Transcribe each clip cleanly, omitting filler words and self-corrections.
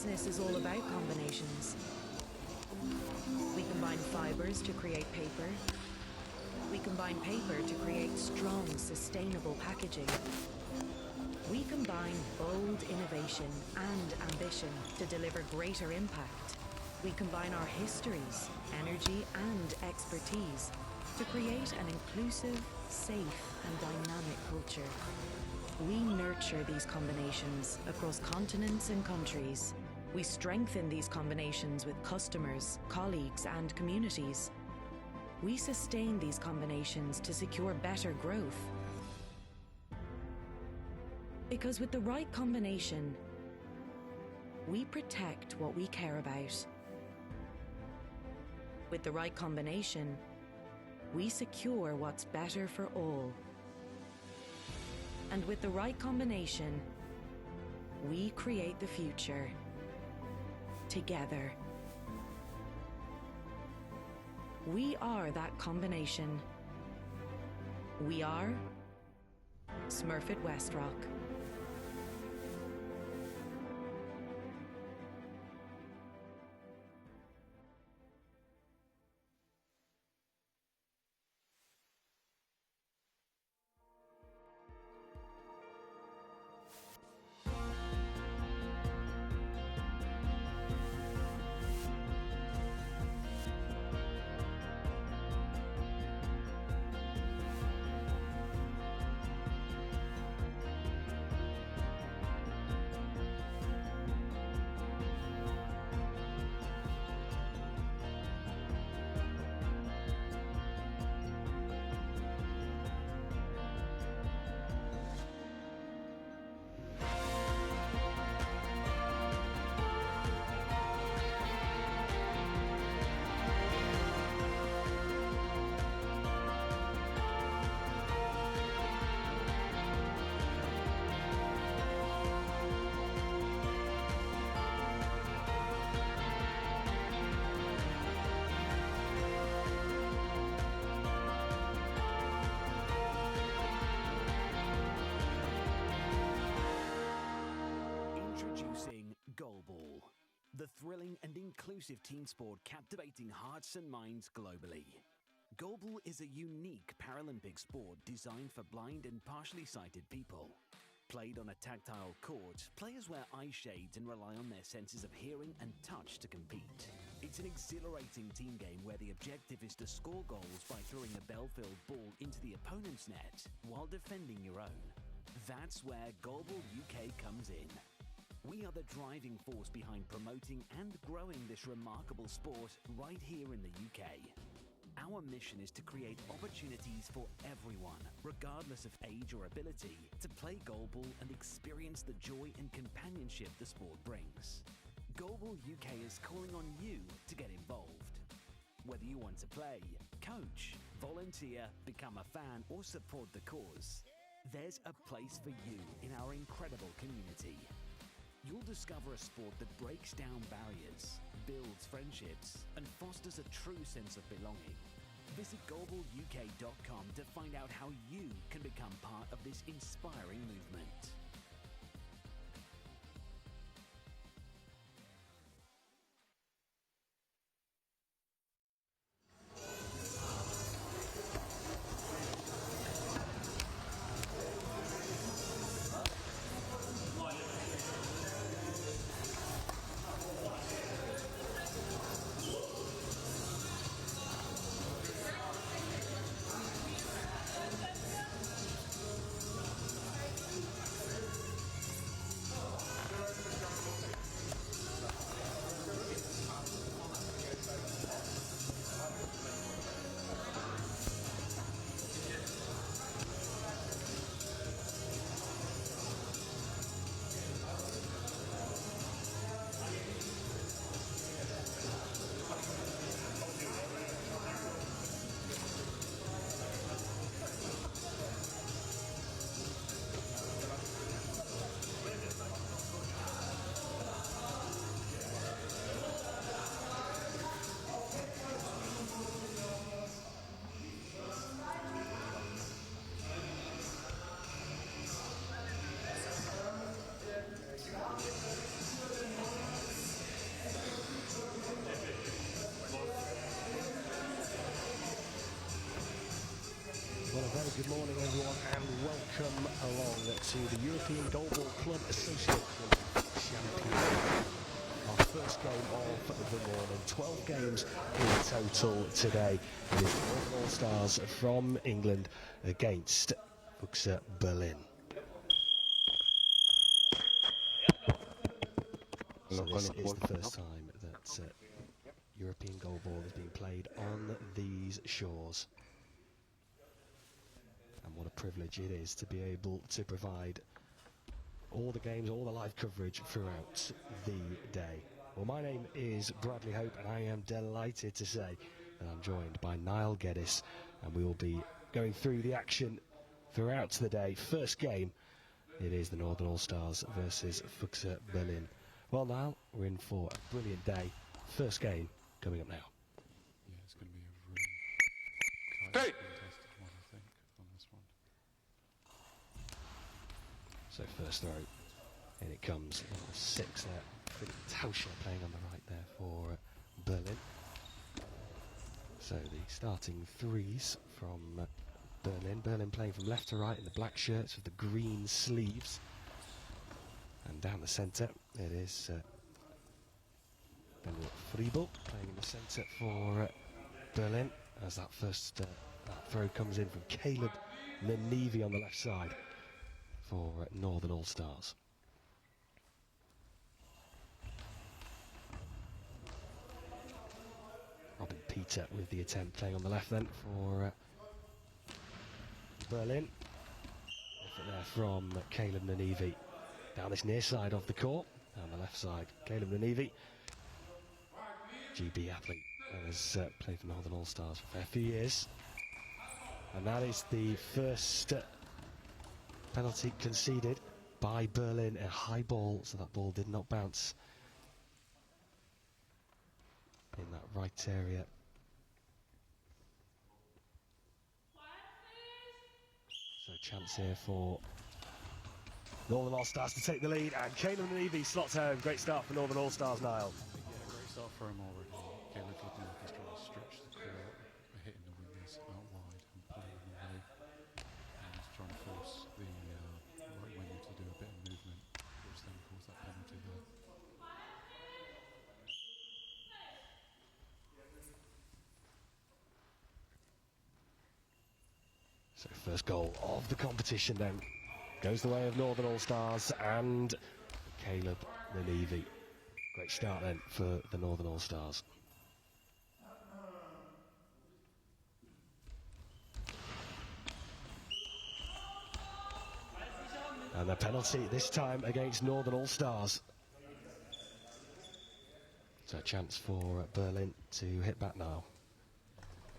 business is all about combinations. We combine fibers to create paper. We combine paper to create strong, sustainable packaging. We combine bold innovation and ambition to deliver greater impact. We combine our histories, energy, and expertise to create an inclusive, safe, and dynamic culture. We nurture these combinations across continents and countries. We strengthen these combinations with customers, colleagues, and communities. We sustain these combinations to secure better growth. Because with the right combination, we protect what we care about. With the right combination, we secure what's better for all. And with the right combination, we create the future together. We are that combination. We are Smurfit Westrock. The thrilling and inclusive team sport captivating hearts and minds globally. Goalball is a unique Paralympic sport designed for blind and partially sighted people. Played on a tactile court, players wear eye shades and rely on their senses of hearing and touch to compete. It's an exhilarating team game where the objective is to score goals by throwing a bell-filled ball into the opponent's net while defending your own. That's where Goalball UK comes in. We are the driving force behind promoting and growing this remarkable sport right here in the UK. Our mission is to create opportunities for everyone, regardless of age or ability, to play goalball and experience the joy and companionship the sport brings. Goalball UK is calling on you to get involved. Whether you want to play, coach, volunteer, become a fan, or support the cause, there's a place for you in our incredible community. You'll discover a sport that breaks down barriers, builds friendships, and fosters a true sense of belonging. Visit goalballuk.com to find out how you can become part of this inspiring movement. Well, a very good morning, everyone, and welcome along to the European Goalball Club Association Championship. Our first game of the morning. 12 games in total today. It is the Allstars from England against Füchse Berlin. So this is the first time that European Goalball is being played on these shores. And what a privilege it is to be able to provide all the games, all the live coverage throughout the day. Well, my name is Bradley Hope, and I am delighted to say that I'm joined by Niall Geddes, and we will be going through the action throughout the day. First game, it is the Northern All-Stars versus Füchse Berlin. Well, Niall, we're in for a brilliant day. First game coming up now. Yeah, it's going to be a really tight, contested one, I think, on this one. So first throw, and it comes. Number 6 there. Tauscher playing on the right there for Berlin. So the starting threes from Berlin. Berlin playing from left to right in the black shirts with the green sleeves. And down the centre, it is Friebel playing in the centre for Berlin. As that first that throw comes in from Caleb Nanivi on the left side for Northern All-Stars. Robin Peter with the attempt, playing on the left then for Berlin. Effort there from Caleb Nanivi. Down this near side of the court, down the left side, Caleb Nanivi. GB athlete, has played for Northern All-Stars for a fair few years. And that is the first penalty conceded by Berlin. A high ball, so that ball did not bounce in that right area. So chance here for Northern All-Stars to take the lead, and Caleb Nanivi slots home. Great start for Northern All-Stars, Niall. Yeah, great start for him already. Caleb looking like he's trying to stretch the court, hitting the wingers out wide and pulling them away. And he's trying to force the right winger to do a bit of movement, which then caused that penalty there. So first goal of the competition then goes the way of Northern All-Stars and Caleb Nanivi. Great start then for the Northern All-Stars. And the penalty this time against Northern All-Stars. So a chance for Berlin to hit back now.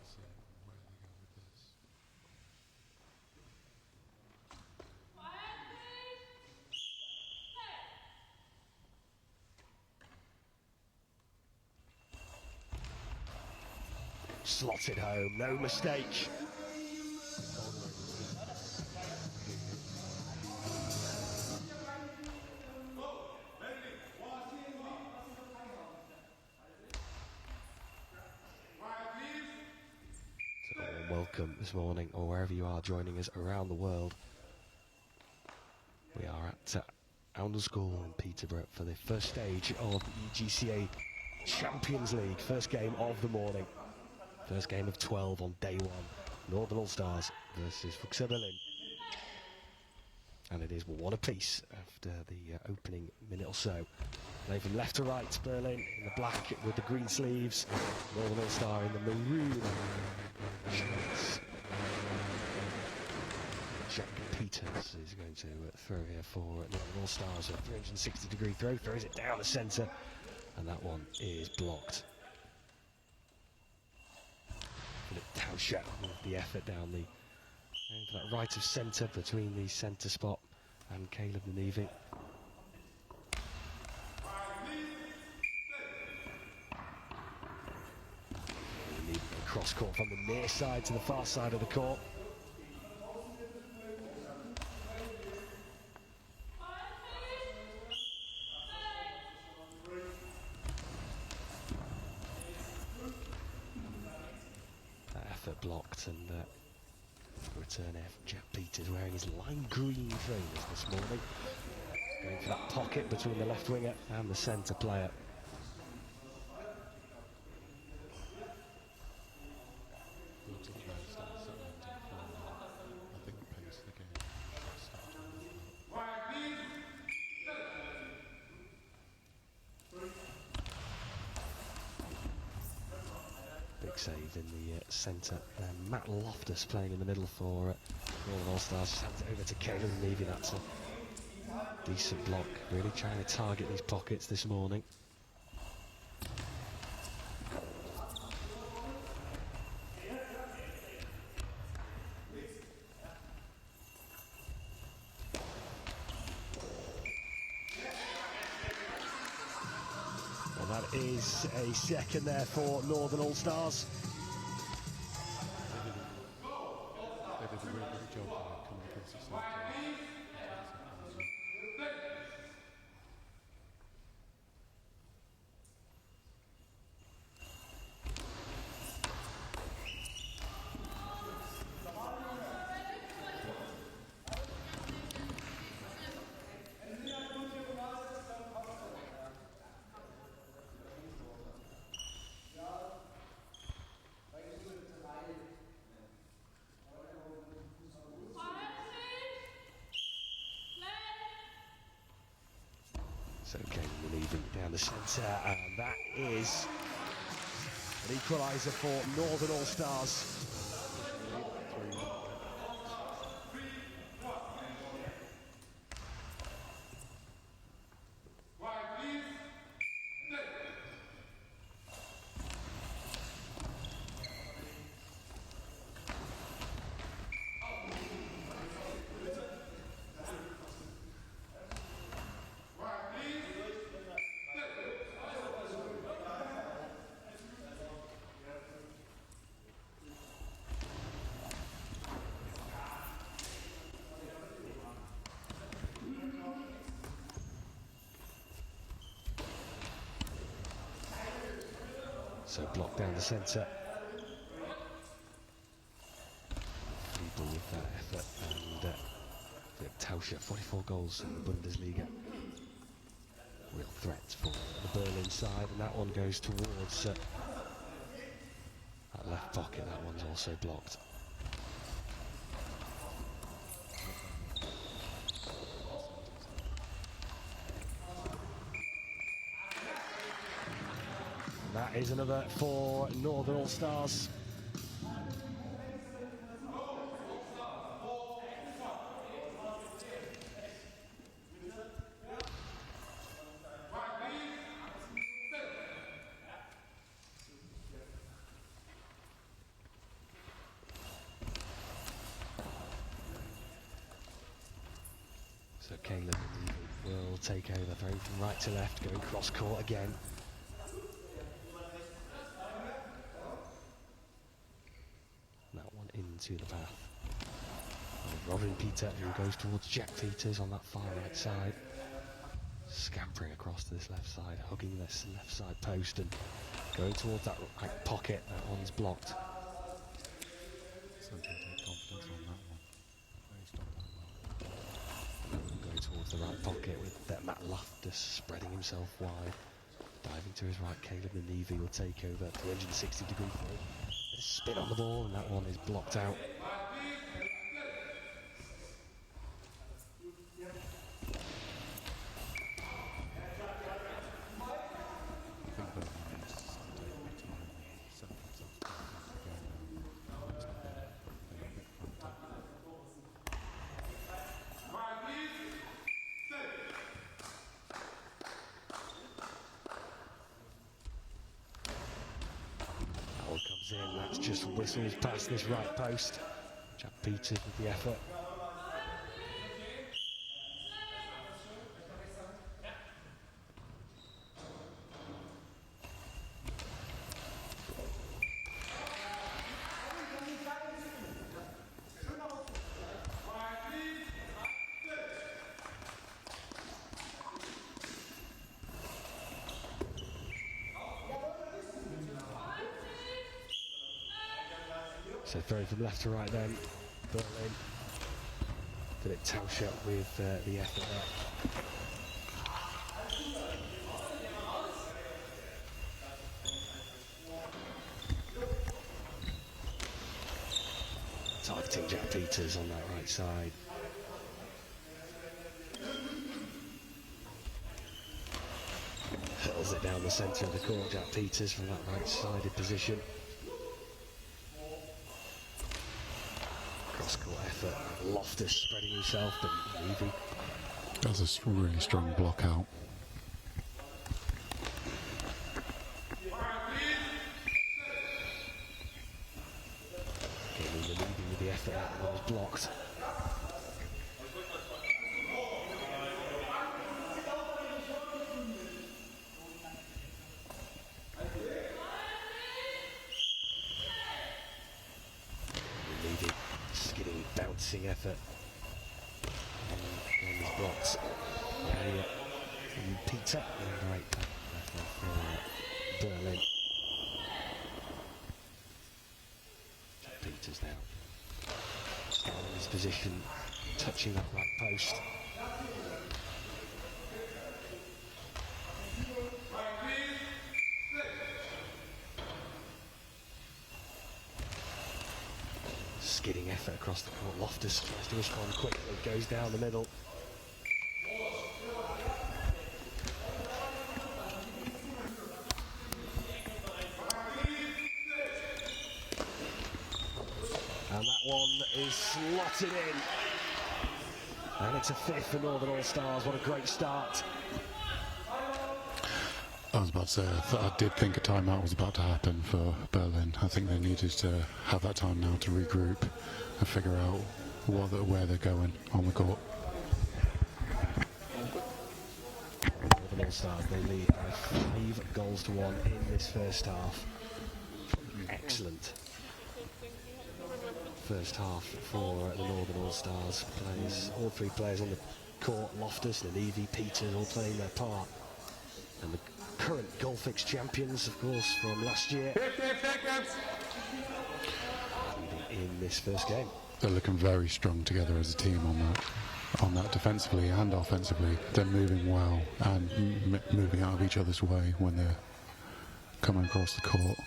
So where they go with this. Slotted home, no mistake. So welcome this morning, or wherever you are joining us around the world. We are at Oundle School in Peterborough for the first stage of the EGCA Champions League. First game of the morning. First game of 12 on day one. Northern All-Stars versus Füchse Berlin. And it is 1 apiece after the opening minute or so. Playing from left to right, Berlin in the black with the green sleeves. Northern All-Star in the maroon shirts. Jack Peters is going to throw here for Northern All-Stars. A 360-degree throw, throws it down the centre. And that one is blocked. Tauscher with the effort down the for that right of centre between the centre spot and Caleb Nanivi. A cross court from the near side to the far side of the court. That effort blocked, and Return F, Jack Peters wearing his lime green trainers this morning. Going for that pocket between the left winger and the centre player. Looks like they're starting to settle into the flow now. I think the pace of the game should start to move up. Big save in the centre. Matt Loftus playing in the middle for Northern Allstars. Just hands it over to Caleb Levy. That's a decent block. Really trying to target these pockets this morning. And that is a second there for Northern Allstars. They did a really good job coming across the centre. So Kane leading down the centre, and that is an equaliser for Northern Allstars. So blocked down the centre. Feeble with that effort, and Tauscher, 44 goals in the Bundesliga. Real threat for the Berlin side, and that one goes towards that left pocket. That one's also blocked. That is another for Northern Allstars. So Caleb will take over, throwing from right to left, going cross court again. That one into the path of Robin Peter, who goes towards Jack Peters on that far right side. Scampering across to this left side, hugging this left side post and going towards that right pocket. That one's blocked. Something to take confidence on that one. They stopped that well. Going towards the right pocket with Matt Loftus spreading himself wide. Diving to his right, Caleb Nanevy will take over, 360-degree throw. A spin on the ball, and that one is blocked out. In, that's just whistles past this right post. Jack Peters with the effort. So throwing from left to right then. Berlin. Philip Tauscher with the effort there. Targeting Jack Peters on that right side. Hurls it down the centre of the court, Jack Peters from that right-sided position. Cross-court effort, Loftus spreading himself, but Levy. That's a really strong block out. Giving the Levy with the effort out that was blocked. Bouncing effort and his blocks. Peter and right for Berlin. Peters now starting his position, touching that right post. Skidding effort across the court. Loftus tries to respond quickly, goes down the middle. And that one is slotted in. And it's a fifth for Northern Allstars. What a great start. I was about to say, I did think a timeout was about to happen for Berlin. I think they needed to have that time now to regroup and figure out where they're going on the court. Northern Allstars, they lead by 5 goals to 1 in this first half. Excellent first half for the Northern Allstars. Players, all 3 players on the court, Loftus, Levy, Peters, all playing their part. And the current Goalfix champions, of course, from last year, in this first game. They're looking very strong together as a team on that defensively and offensively. They're moving well and moving out of each other's way when they're coming across the court.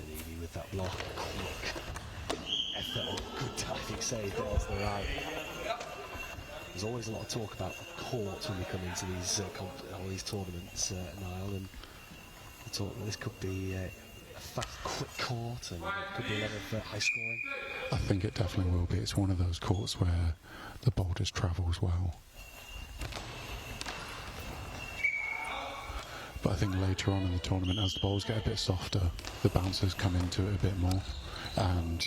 Levy with that block, quick effort, good diving save there to the right. There's always a lot of talk about the court when we come into these tournaments, Niall, and I thought that this could be a fast, quick court and could be a lot of high scoring. I think it definitely will be. It's one of those courts where the ball just travels well. But I think later on in the tournament, as the balls get a bit softer, the bouncers come into it a bit more, and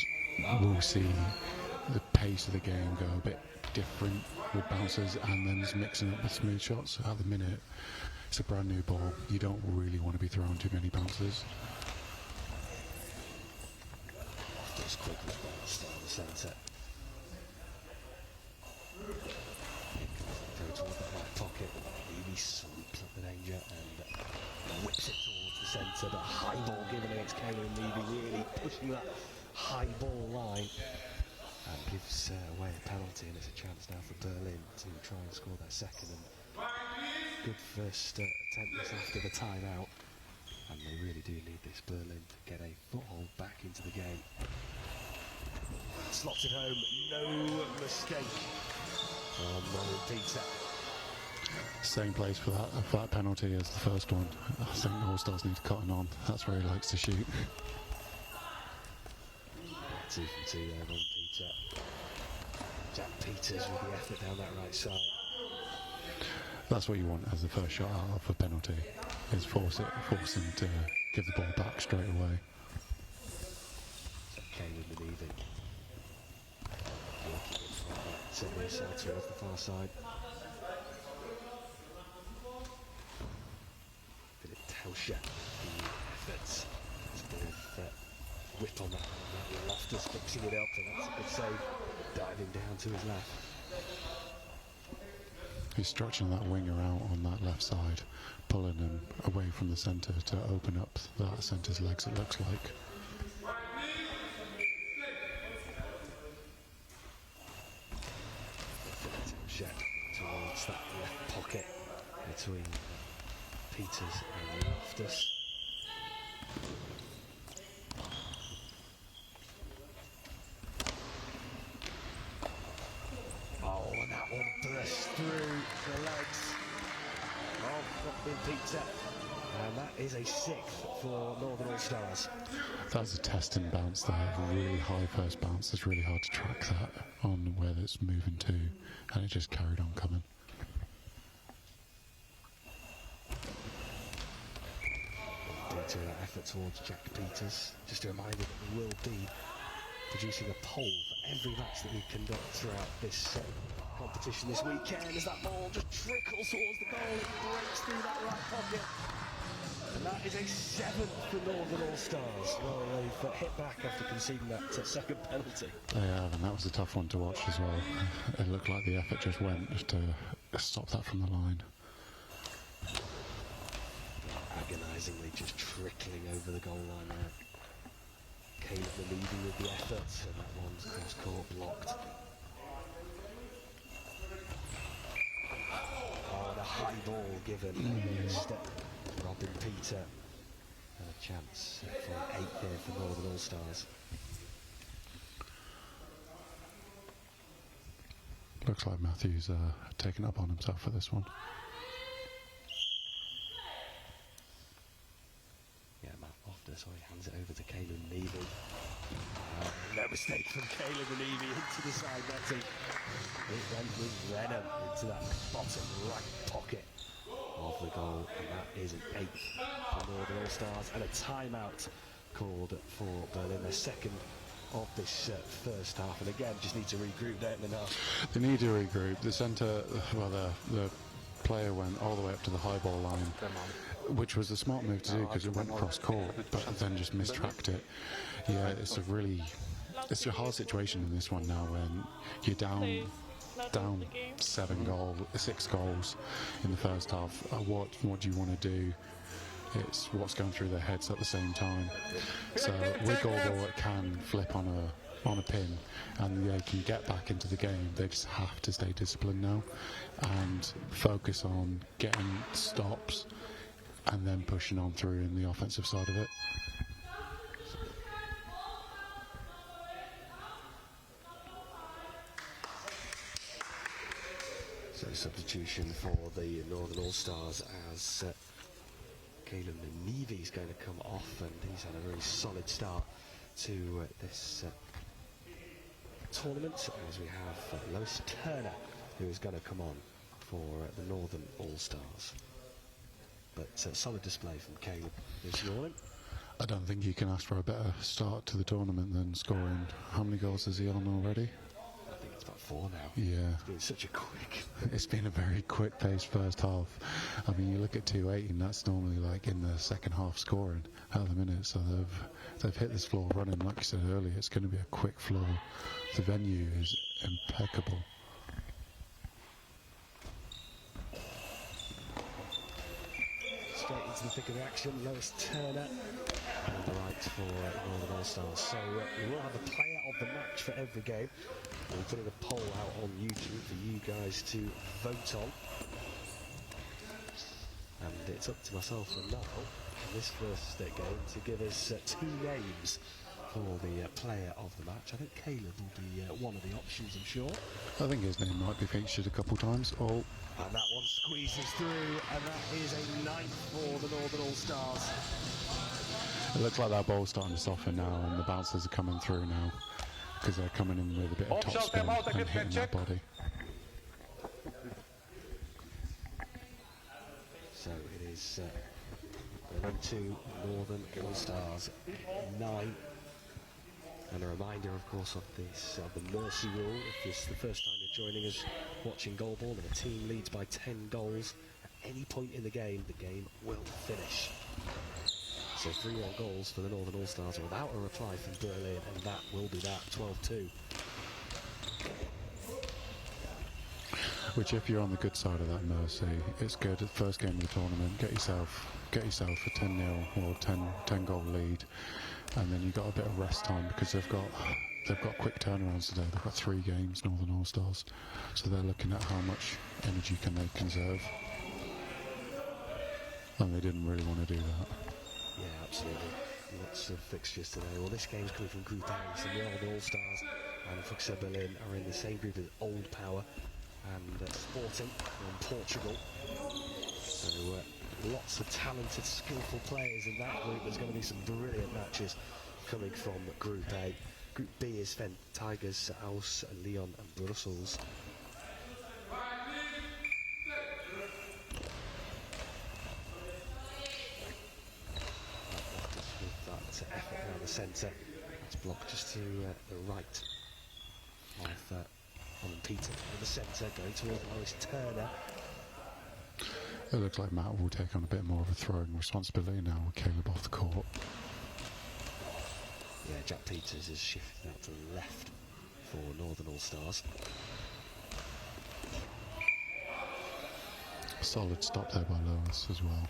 we'll see the pace of the game go a bit different with bouncers and then just mixing up with smooth shots. At the minute, it's a brand new ball. You don't really want to be throwing too many bouncers. Just quick response down the centre. Throw towards that right pocket. Levy sweeps up the danger and whips it towards the centre. But a high ball given against Kayla and Levy, really pushing that high ball line. And gives away a penalty, and it's a chance now for Berlin to try and score their second. And good first attempt after the timeout, and they really do need this, Berlin, to get a foothold back into the game. Slots it home, no mistake from Peter. Same place for that penalty as the first one. I think Allstars need to cotton on. That's where he likes to shoot. 2 from 2 there on Peter. Jack Peters with the effort down that right side. That's what you want as the first shot out of a penalty, is force him to give the ball back straight away. Caleb leaving. Working it from that near side towards the far side. Philip Tauscher, the efforts to both whip on that Loftus fixing it up, and that's a good save, diving down to his left. He's stretching that winger out on that left side, pulling him away from the centre to open up that centre's legs, it looks like. Jet towards that left pocket between Peters and Loftus. Oh, and that one burst through the legs of Robin Peter. And that is a sixth for Northern Allstars. That's a testing bounce there, really high first bounce. It's really hard to track that on where it's moving to, and it just carried on coming. Into that effort towards Jack Peters. Just a reminder that we will be producing a poll for every match that we conduct throughout this competition this weekend, as that ball just trickles towards the goal, it breaks through that right pocket. And that is a seventh for Northern Allstars. Well, they've hit back after conceding that second penalty. They have, and that was a tough one to watch as well. It looked like the effort just went to stop that from the line. Agonisingly just trickling over the goal line there. Caleb leading with the effort, and that one's cross court blocked. Oh, the high ball given against Robin Peter. And a chance for an 8th here for Northern Allstars. Looks like Matthew's taken up on himself for this one. Yeah, Matt Loftus, he hands it over to Caleb Levy. No mistake from Caleb Levy into the side netting. It went with venom into that bottom right pocket of the goal, and that is an 8th for Northern Allstars, and a timeout called for Berlin, their second of this first half, and again just need to regroup there in the half. They need to regroup. The centre, well, the player went all the way up to the high ball line, which was a smart move to do because it went cross court, but then just mistracked it. Yeah, it's a hard situation in this one now when you're down 6 goals in the first half. What do you want to do? It's what's going through their heads at the same time. So with Gorball, it can flip on a pin, and they can get back into the game. They just have to stay disciplined now and focus on getting stops and then pushing on through in the offensive side of it. So substitution for the Northern Allstars as Caleb Neevy is going to come off, and he's had a very solid start to this tournament, as we have Lois Turner, who is going to come on for the Northern Allstars. But solid display from Caleb this morning. I don't think you can ask for a better start to the tournament than scoring. How many goals is he on already? I think it's about 4 now. Yeah. It's been such a quick... It's been a very quick paced first half. I mean, you look at 218, that's normally like in the second half scoring at the minute, so they've hit this floor running. Like I said earlier, it's going to be a quick floor. The venue is impeccable. Straight into the thick of the action, Lois Turner on the right for Northern Allstars. So we will have a player of the match for every game. We're putting a poll out on YouTube for you guys to vote on. And it's up to myself and Niall in this first game to give us 2 names for the player of the match. I think Caleb will be one of the options, I'm sure. I think his name might be featured a couple times. Oh. And that one squeezes through, and that is a 9th for the Northern Allstars. It looks like that ball's starting to soften now, and the bouncers are coming through now because they're coming in with a bit of top spin and hitting that body. So it is 2 Northern Allstars 9. And a reminder, of course, of this the mercy rule. If this is the first time you're joining us watching goalball and a team leads by 10 goals at any point in the game will finish. So 3-1 goals for the Northern Allstars without a reply from Berlin, and that will be that, 12-2. Which, if you're on the good side of that mercy, it's good. At the first game of the tournament, get yourself a 10-0 or 10 goal lead, and then you've got a bit of rest time because they've got quick turnarounds today. They've got 3 games, Northern Allstars, so they're looking at how much energy can they conserve, and they didn't really want to do that. Yeah, absolutely. Lots of fixtures today. Well, this game's coming from Group A, so the Northern Allstars and Füchse Berlin are in the same group as Old Power and Sporting from Portugal. So lots of talented, skillful players in that group. There's going to be some brilliant matches coming from Group A. Group B is Fent, Tigers, Aus, Lyon and Brussels. With that effort around the centre. That's blocked just to the right of Peter. In the centre, going towards Lois Turner. It looks like Matt will take on a bit more of a throwing responsibility now with Caleb off the court. Yeah, Jack Peters is shifting out to the left for Northern Allstars. Solid stop there by Lois as well.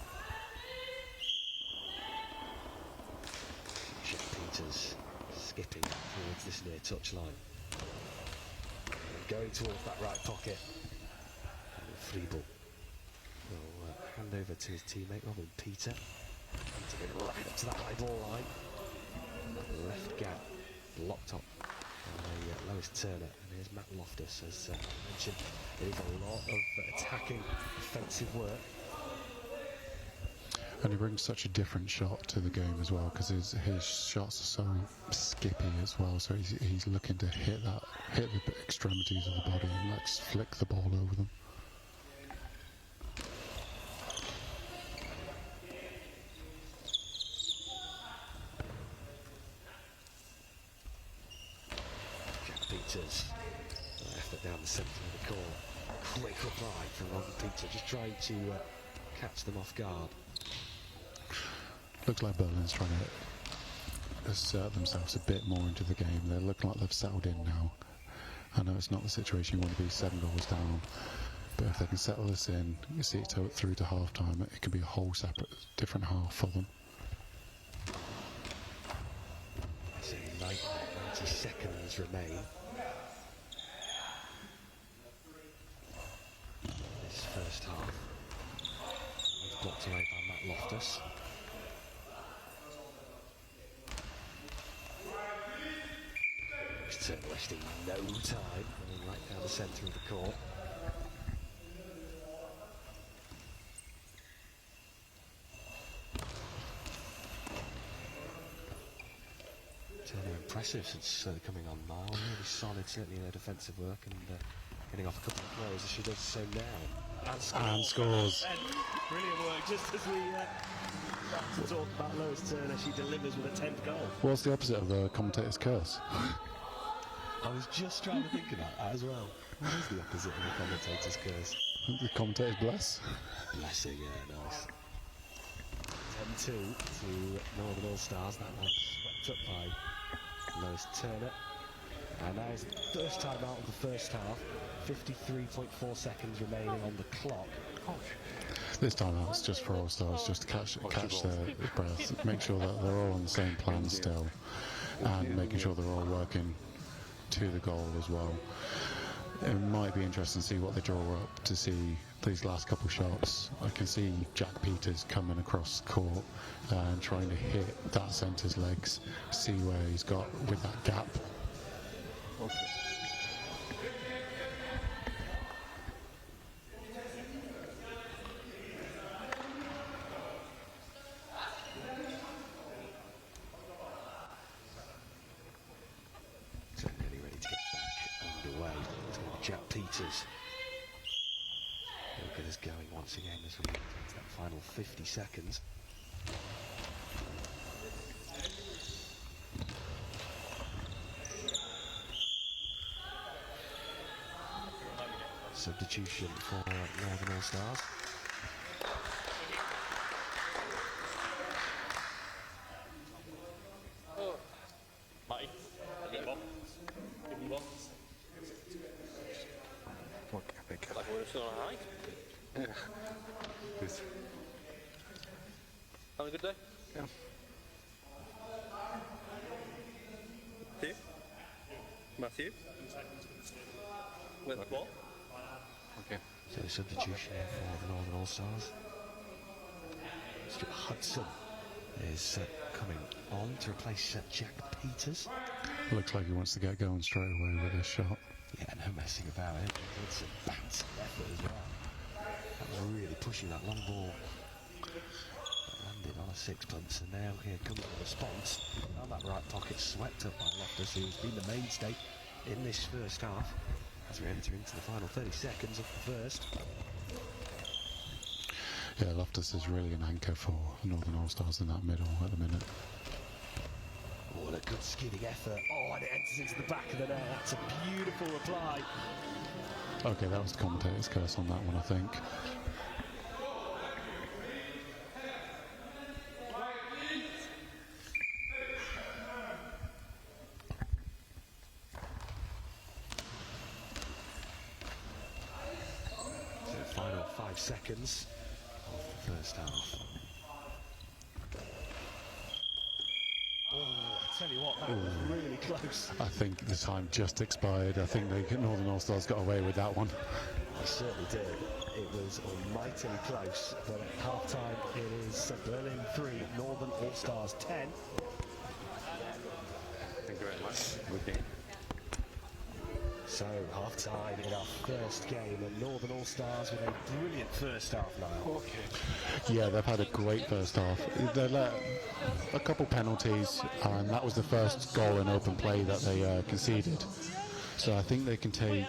Jack Peters skipping towards this near touchline. Going towards that right pocket. Friebel will hand over to his teammate Robin Peter. Peter going right up to that high ball line. That left gap blocked up by Lois Turner. And here's Matt Loftus, as I mentioned. There is a lot of attacking, offensive work. And he brings such a different shot to the game as well, because his shots are so skippy as well. So he's looking to hit the extremities of the body and let's flick the ball over them. Jack Peters, effort down the centre of the court. Quick reply from Robin Peter, just trying to catch them off guard. Looks like Berlin's trying to assert themselves a bit more into the game. They look like they've settled in now. I know it's not the situation you want to be 7 goals down, but if they can settle this in, you see it through to half time, it can be a whole separate, different half for them. So 90 seconds remain. This first half. It's blocked away by Matt Loftus. Wasting no time, running right down the centre of the court. Turner impressive since coming on now. Really solid, certainly in her defensive work, and getting off a couple of throws as she does so now. And scores. Brilliant work, just as we start to talk about Lois Turner, she delivers with a 10th goal. What's the opposite of a commentator's curse? I was just trying to think about that as well. What is the opposite of a commentator's curse? The commentator's bless. Blessing, yeah, nice. 10-2 to Northern Allstars. That one swept up by Lois Turner. And now it's the first time out of the first half. 53.4 seconds remaining on the clock. This time out it's just for Allstars, just to catch their breath, make sure that they're all on the same plan still, and making sure they're all working to the goal as well. It might be interesting to see what they draw up to see these last couple shots. I can see Jack Peters coming across the court and trying to hit that centre's legs, see where he's got with that gap. Okay. So nearly ready to get back underway. It's going to be Jack Peters. Look at us going once again as we get into that final 50 seconds. Substitution for Northern Allstars. alright. Good. Having a good day? Yeah. Matthew? With the ball? Okay. So substitution for the Northern All-Stars. Stuart Hudson is coming on to replace Jack Peters. Looks like he wants to get going straight away with this shot. Yeah, no messing about it. It's a bouncing effort as well. That was really pushing that long ball. Landed on a sixpence, and now here comes the response. And that right pocket swept up by Loftus, who's been the mainstay in this first half. As we enter into the final 30 seconds of the first. Yeah, Loftus is really an anchor for the Northern All-Stars in that middle at the minute. What a good skidding effort. Oh, and it enters into the back of the net. That's a beautiful reply. Okay, that was the commentator's curse on that one, I think. So final 5 seconds of the first half. Oh, I tell you what, that was really close. I think the time just expired. I think the Northern All-Stars got away with that one. They certainly did. It was almightily close, but at half-time it is Berlin 3, Northern All-Stars 10. Thank you very much. Okay. So, half-time in our first game, and Northern All-Stars with a brilliant first half now. Okay. Yeah, they've had a great first half. They let a couple penalties, and that was the first goal in open play that they conceded. So I think they can take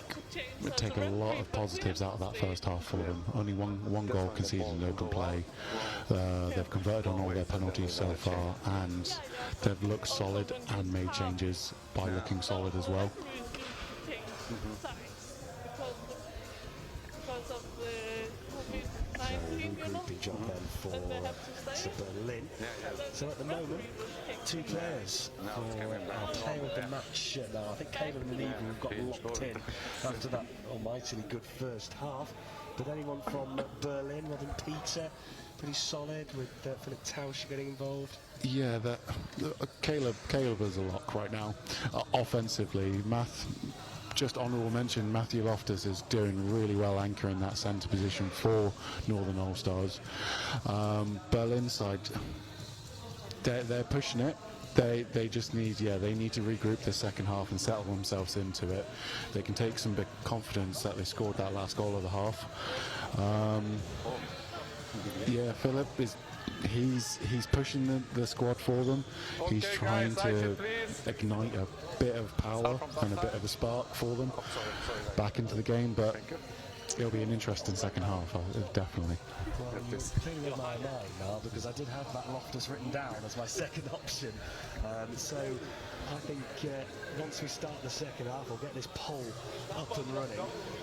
a lot of positives out of that first half for them. Only one goal conceded in open play. They've converted on all their penalties so far, and they've looked solid and made changes by looking solid as well. Regrouping job then for Berlin. So at the moment, 2 players for our player of the match. Now I think Caleb and Levy have got locked in after that almightily good first half. But anyone from Berlin, I think Peter, pretty solid with Philip Tausch getting involved. Yeah, Caleb is a lock right now. Offensively, just honourable mention, Matthew Loftus is doing really well anchoring that centre position for Northern All-Stars. Berlin side, they're pushing it. They just need to regroup the second half and settle themselves into it. They can take some big confidence that they scored that last goal of the half. Yeah, Philip he's pushing the squad for them. He's trying to ignite a bit of power and a bit of a spark for them back into the game, but it'll be an interesting second half, definitely. Well, you're clearly in my mind now, because I did have that Loftus written down as my second option. So I think once we start the second half, we'll get this poll up and running.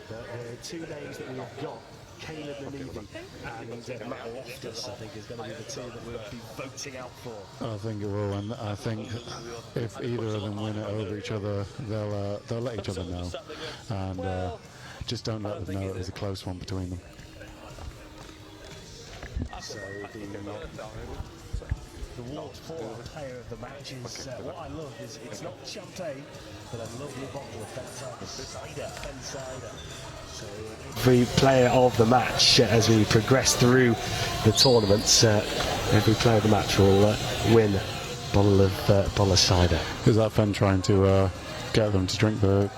The 2 names that we have got, Caleb Nanevy and Matt Loftus, I think, is going to be the 2 that we'll be voting out for. I think it will, and I think if either of them win it over each other, they'll let each other know, and just don't let them know it was a close one between them. So the award for player of the match is what I love is it's not champagne, but a lovely bottle of cider. So every player of the match, as we progress through the tournaments, every player of the match will win a bottle of cider. Is that Fen trying to get them to drink the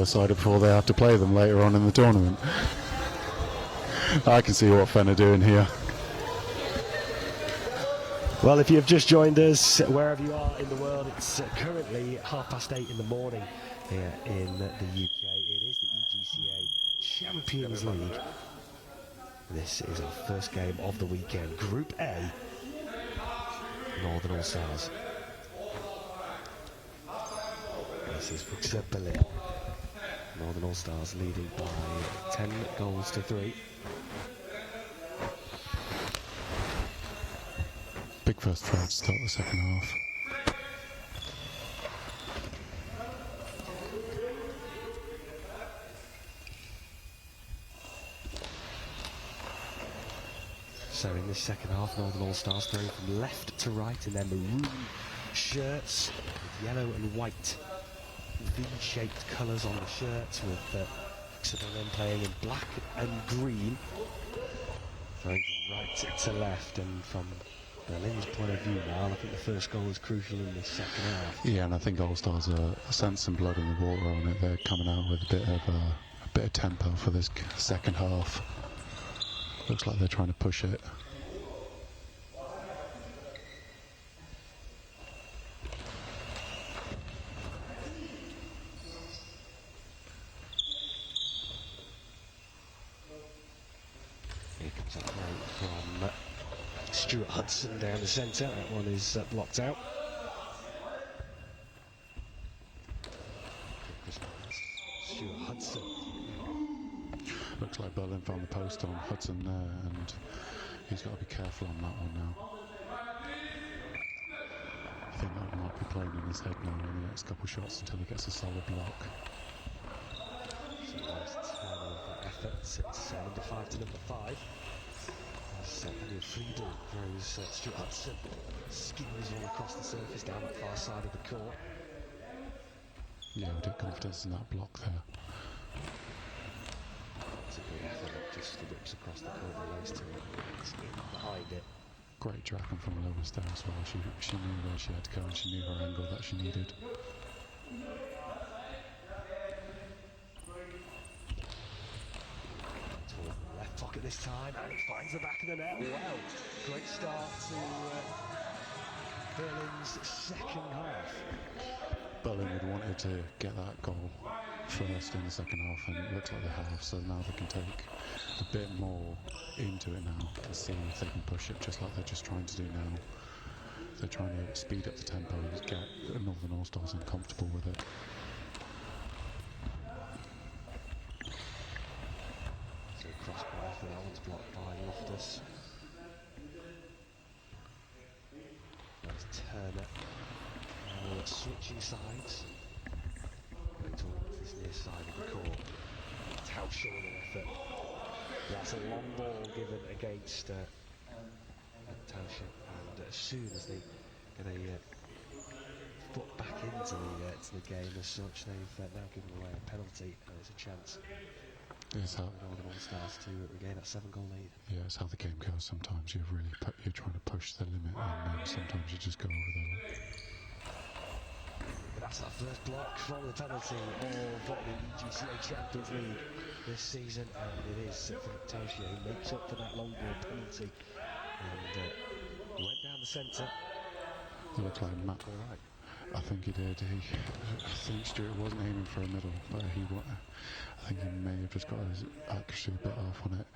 cider before they have to play them later on in the tournament? I can see what Fen are doing here. Well, if you've just joined us, wherever you are in the world, it's currently 8:30 in the morning here in the UK. It is the EGCA Champions League. This is our first game of the weekend. Group A, Northern All-Stars. This is Füchse Berlin. Northern All-Stars leading by 10 goals to 3. Big first try to start the second half. So in this second half, Northern All-Stars throwing from left to right in their maroon shirts with yellow and white V-shaped colours on the shirts, with Berlin playing in black and green, throwing from right to left. And from Berlin's point of view now, I think the first goal is crucial in this second half. Yeah, and I think All-Stars are sense some blood in the water on it. They're coming out with a bit of tempo for this second half. Looks like they're trying to push it. Here comes that right from Stuart Hudson down the centre. That one is blocked out. Stuart Hudson. Looks like Berlin found the post on Hudson there, and he's got to be careful on that one now. I think that might be playing in his head now in the next couple of shots until he gets a solid block. So nice turn of effort. It's 7-5 to number 5. As Elliot Friedel throws Stuart Hudson, skims all across the surface down that far side of the court. Yeah, we did confidence in that block there. It's a great effort, it just whips across the court and lays to it. It's in behind it. Great tracking from Lewis there as well. She knew where she had to go, and she knew her angle that she needed. Toward the left pocket this time, and it finds the back of the net. Wow, great start to Berlin's second half. Berlin had wanted to get that goal first in the second half, and it looks like they have, so now they can take a bit more into it now and see if they can push it just like they're just trying to do now. They're trying to speed up the tempo and get Northern All-Stars uncomfortable with it. So cross by for that one's blocked by Loftus. That's Turner. Now switching sides. Going towards this near side of the court. Tauscher with an effort. That's a long ball given against Tauscher, and as soon as they get a foot back into the game as such, they've now given away a penalty, and it's a chance It's how, for Northern All-Stars to regain that 7-goal lead. yeah, it's how the game goes. Sometimes you're trying to push the limit, and then sometimes you just go over the limit. But that's that first block from the penalty of the EGCA Champions League this season, and it is Philip Tauscher who makes up for that long ball penalty, and went down the centre. It looked like Matt. All right. I think he did. I think Stuart wasn't aiming for a middle, but I think he may have just got his accuracy a bit off on it.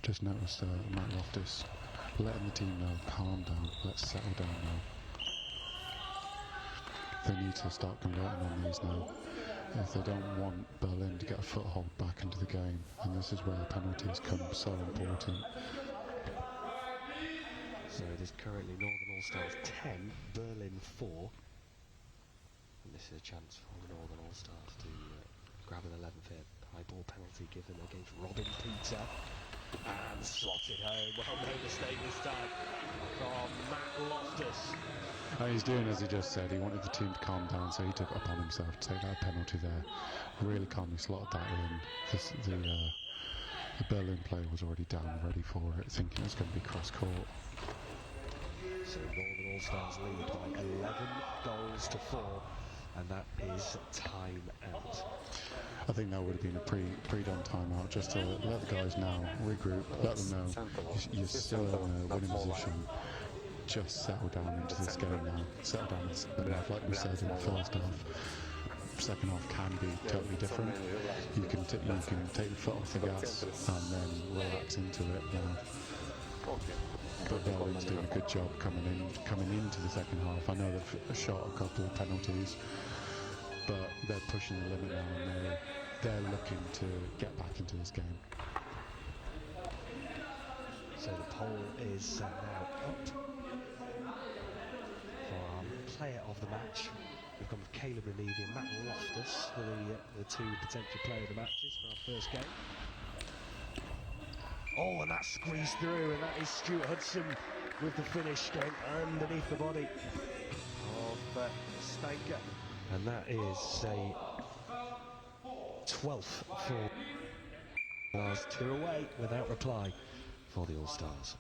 Just noticed Matt Loftus letting the team know, calm down, let's settle down now. They need to start converting on these now. If they don't want Berlin to get a foothold back into the game, and this is where the penalties come so important. So it is currently Northern All-Stars 10, Berlin 4. And this is a chance for the Northern All-Stars to grab an 11th hit. High ball penalty given against Robin Peter. And slotted home. Well, no mistake this time from Matt Loftus. He's doing as he just said. He wanted the team to calm down, so he took it upon himself to take that penalty there. Really calmly slotted that in. The Berlin player was already down, ready for it, thinking it's going to be cross-court. So Northern All-Stars lead by 11 goals to 4, and that is time out. I think that would have been a pre-done timeout, just to let the guys now regroup, let them know you're still in a winning position. Just settle down into this game now. Settle down in the second half, like we said in the first half. Second half can be totally different. You can take your foot off the gas and then relax into it now. But Berlin's doing a good job coming into the second half. I know they've shot a couple of penalties, but they're pushing the limit now, and they're looking to get back into this game. So the poll is now up for our player of the match. We've gone with Caleb Renevy and Matt Loftus for the two potential player of the matches for our first game. Oh, and that squeezed through, and that is Stuart Hudson with the finish going underneath the body of Stanker. And that is a 12th for Stars, 2 away without reply for the All-Stars.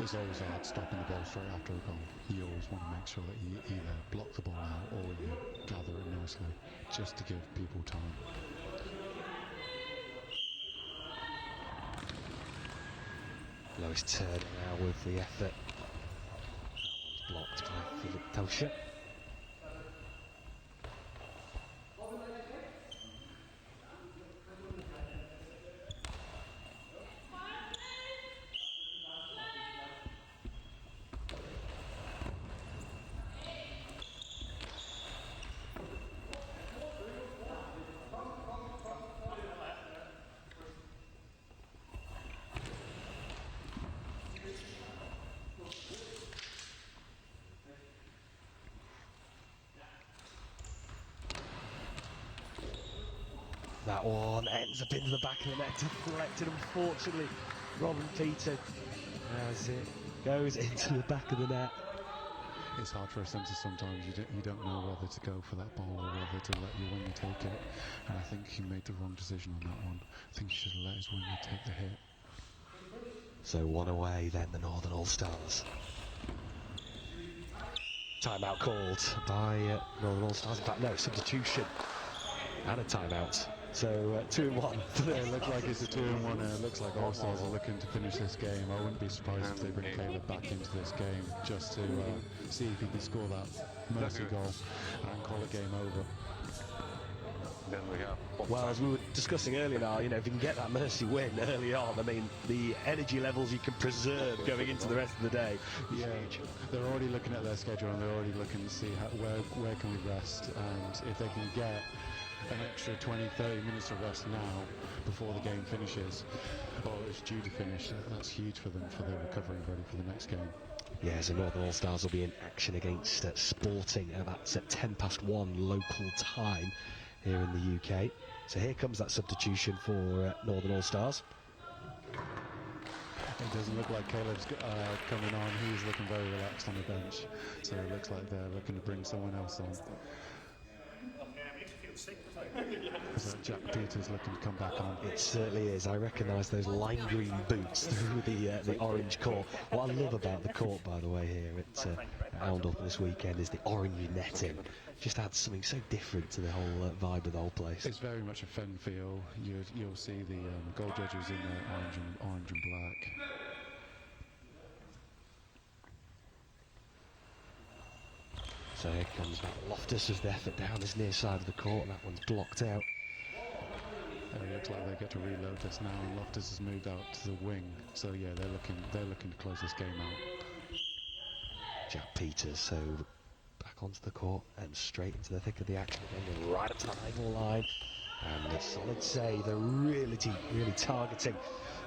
It's always hard stopping the ball straight after a goal. You always want to make sure that you either block the ball out or you gather it nicely, just to give people time. Lois Turner now with the effort. That one's blocked by Philip Telsher. That one ends up into the back of the net, deflected, unfortunately. Robin Peter, as it goes into the back of the net. It's hard for a centre sometimes. You don't know whether to go for that ball or whether to let your winger take it. And I think he made the wrong decision on that one. I think he should have let his winger take the hit. So 1 away then, the Northern All-Stars. Timeout called by Northern All-Stars. In fact, no, substitution and a timeout. So 2-1. It looks like it's a 2-1, and it looks like All-Stars are looking to finish this game. I wouldn't be surprised if they bring Caleb back into this game just to see if he can score that mercy goal and call it game over. Then we have. Well, as we were discussing earlier now, you know, if you can get that mercy win early on, I mean, the energy levels you can preserve going into the rest of the day. Yeah, they're already looking at their schedule and they're already looking to see where can we rest, and if they can get an extra 20-30 minutes of rest now before the game finishes, or it's due to finish, that's huge for them, for their recovery, ready for the next game. Yeah, so Northern All-Stars will be in action against Sporting. That's at 1:10 local time here in the UK. So here comes that substitution for Northern All-Stars. It doesn't look like Caleb's coming on. He's looking very relaxed on the bench, so it looks like they're looking to bring someone else on. So Jack Peters looking to come back on. It certainly is. I recognise those lime green boots through the orange court. What I love about the court, by the way, here at Oundle this weekend is the orange netting. Just adds something so different to the whole vibe of the whole place. It's very much a fen feel. You'll see the goal judges in their orange and black. So here comes Loftus with the effort down this near side of the court, and that one's blocked out. It looks like they get to reload this now, and Loftus has moved out to the wing. So yeah, they're looking to close this game out. Jack Peters, so back onto the court and straight into the thick of the action again, right up to the rival line, and a solid save. They're really targeting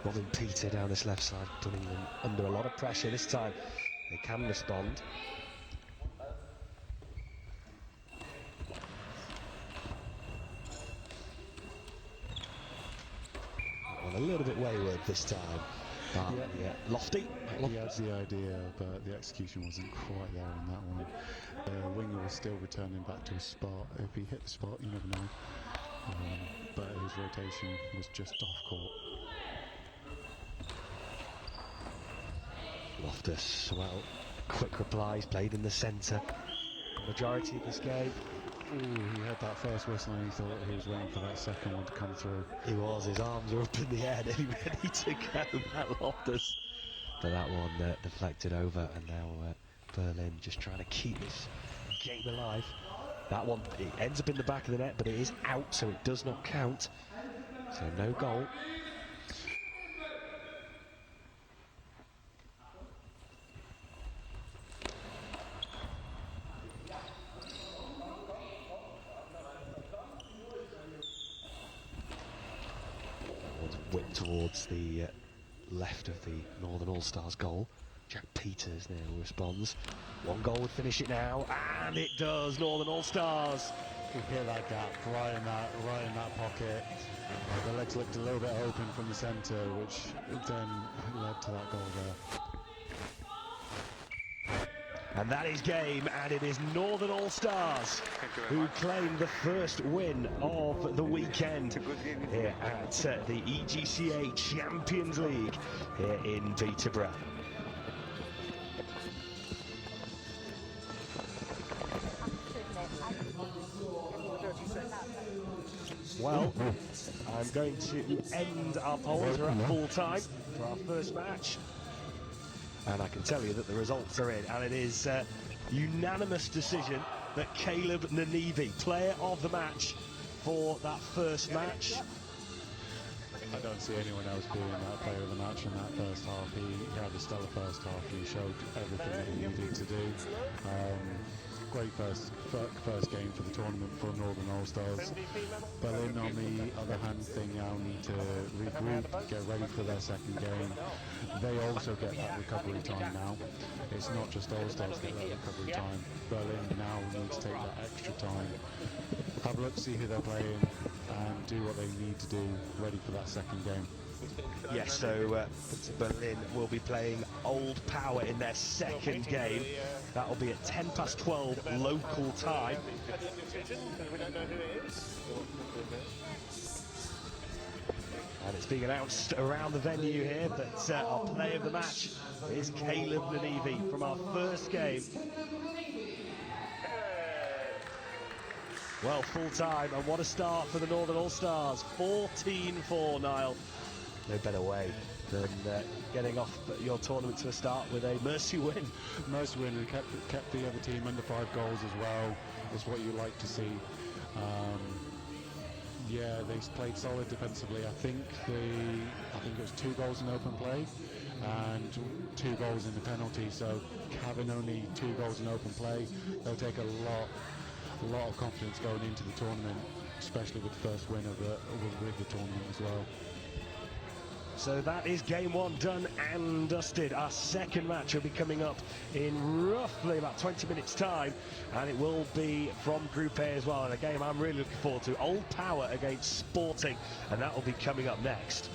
Robin Peter down this left side, putting them under a lot of pressure. This time they can respond. A little bit wayward this time, but yeah, lofty. He had the idea, but the execution wasn't quite there on that one. The winger was still returning back to his spot. If he hit the spot, you never know. But his rotation was just off court. Loftus, well, quick replies, played in the centre majority of this game. Ooh, he had that first whistle and he thought he was waiting for that second one to come through. He was, his arms were up in the air, nearly ready to go, that Loftus. But that one deflected over, and now Berlin just trying to keep this game alive. That one, it ends up in the back of the net, but it is out, so it does not count. So no goal. Whipped towards the left of the Northern All-Stars goal. Jack Peters now responds. One goal would finish it now, and it does. Northern All-Stars He hit that gap right in that pocket. The legs looked a little bit open from the centre, which then led to that goal there. And that is game, and it is Northern All-Stars who claim the first win of the weekend here at the EGCA Champions League here in Peterborough. Well, I'm going to end our polls. We're at full time for our first match. And I can tell you that the results are in, and it is unanimous decision that Caleb Nanivi, player of the match for that first match. I don't see anyone else being that player of the match in that first half. He had a stellar first half. He showed everything that he needed to do. Great first game for the tournament for Northern All-Stars. Berlin, on the other hand, they now need to regroup, get ready for their second game. They also get that recovery time now. It's not just All-Stars get that recovery time. Berlin now need to take that extra time. Have a look, see who they're playing, and do what they need to do, ready for that second game. Yes, so Berlin will be playing Old Power in their second game. That will be at 12:10 local time. And it's being announced around the venue here that our player of the match is Caleb Nanivi from our first game. Well, full time, and what a start for the Northern All-Stars. 14-4, Niall. No better way than getting off your tournament to a start with a mercy win. Mercy win, and kept the other team under 5 goals as well. Is what you like to see. Yeah, they played solid defensively. I think it was 2 goals in open play and 2 goals in the penalty. So having only 2 goals in open play, they'll take a lot of confidence going into the tournament, especially with the first win of the tournament as well. So that is game 1 done and dusted. Our second match will be coming up in roughly about 20 minutes time, and it will be from Group A as well, and a game I'm really looking forward to, Old Power against Sporting, and that will be coming up next.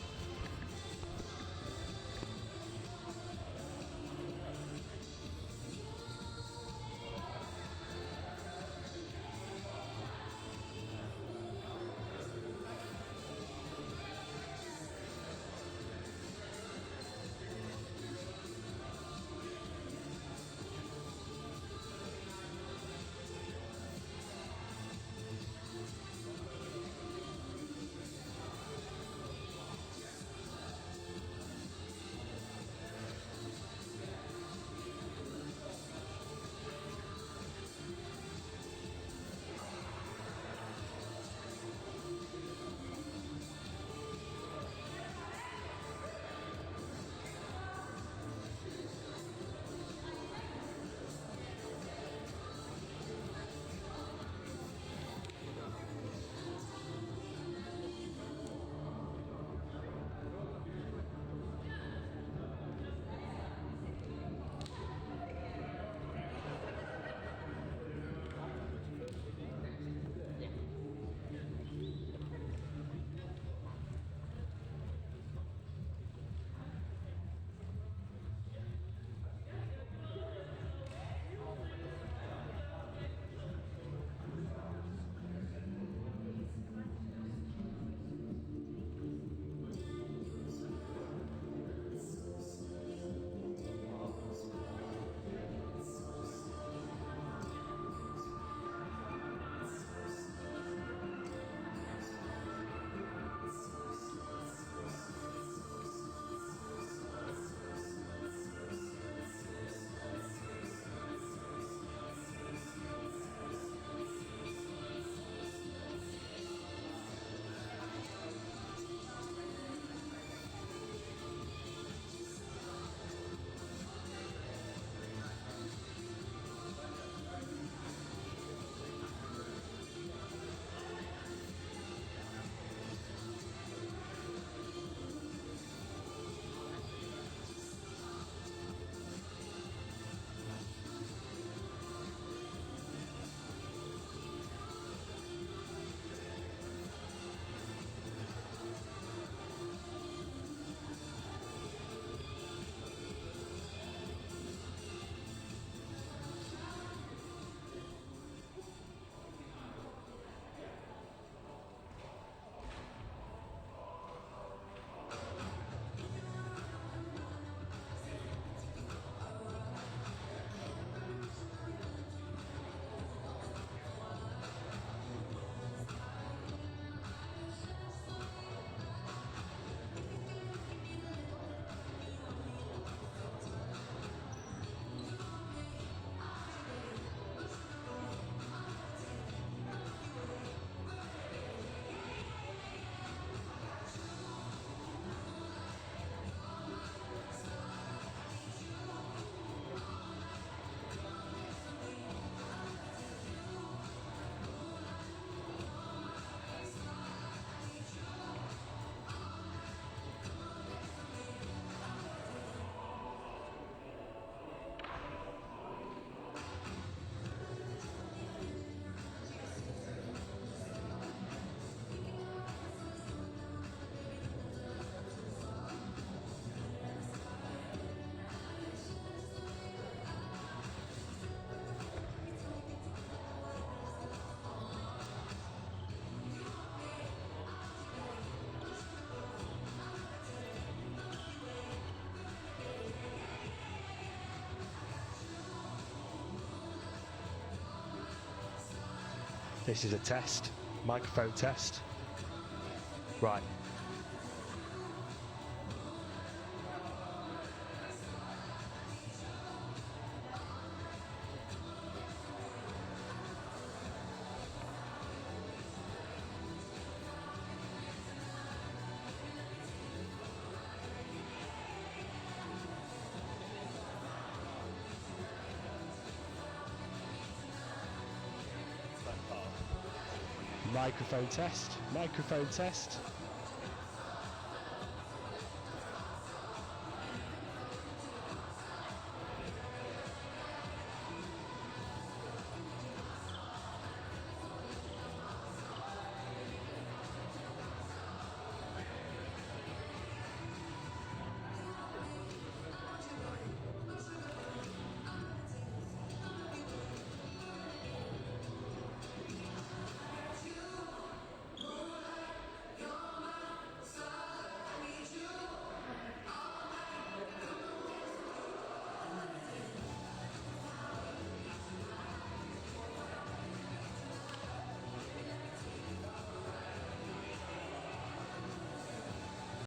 This is a test, microphone test. Right. Microphone test, microphone test.